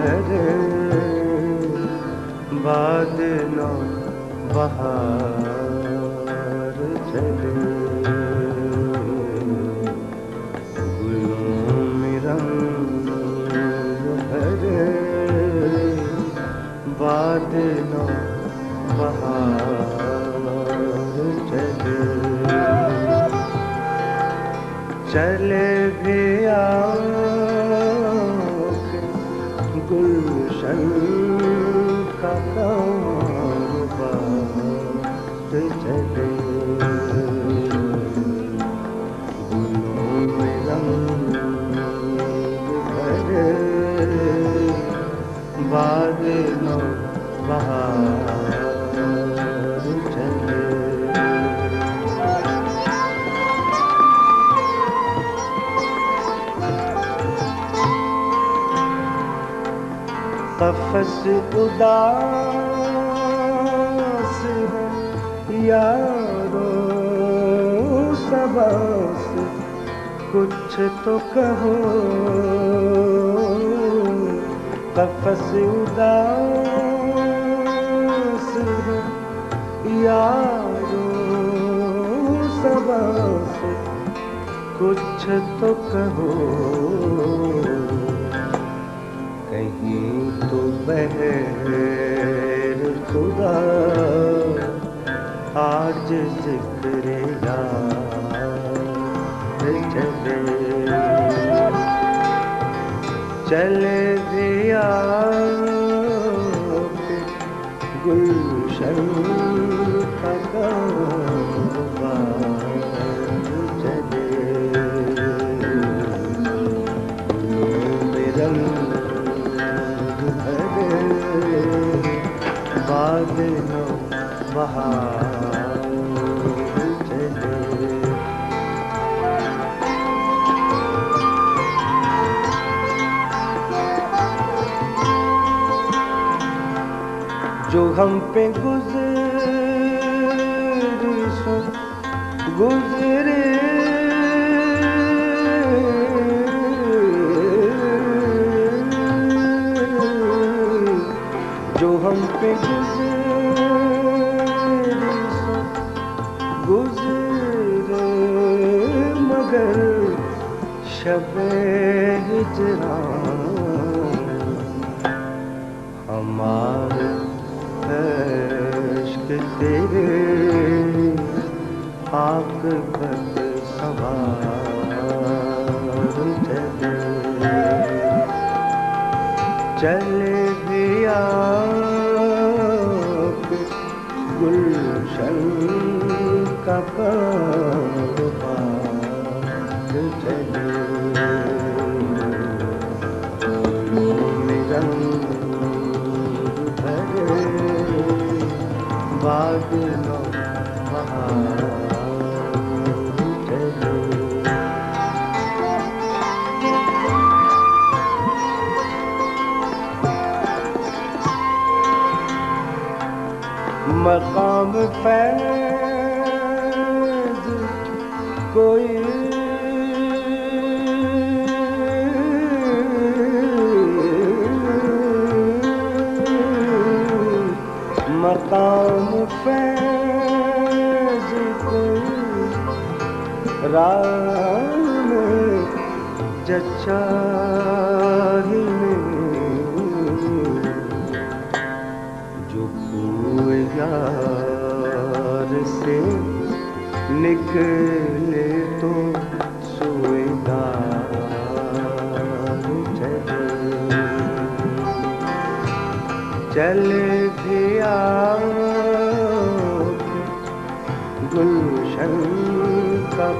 भरे बाद नौ बहार चले गुलों में रंग भरे बाद नौ बहार चले चले भी गुलशन का कारोबार चले गुलों में रंग भरे बादलों बहार चले कफ़स उदास है यारो सबस कुछ तो कहो कफ़स उदास है यारो सबस कुछ तो कहो कहीं तो बहर खुदा आज जिक्र यार चले चले दिया गुलशन का कारोबार चले बादलों बहार चले जो हम पे गुजरे सो गुजरे जो हम पे गुजरे मगर शबे हिजरान हमारे इश्क तेरे आक़िबत सवार चले चले दिया गुलशन का कारोबार चले गुलों में रंग भरे बादलों बहार चले मकाम फैज़ कोई मकाम फैज़ कोई राह में जच्चा ही यार से निकले तो सुएदार चले चले दिया गुलशन का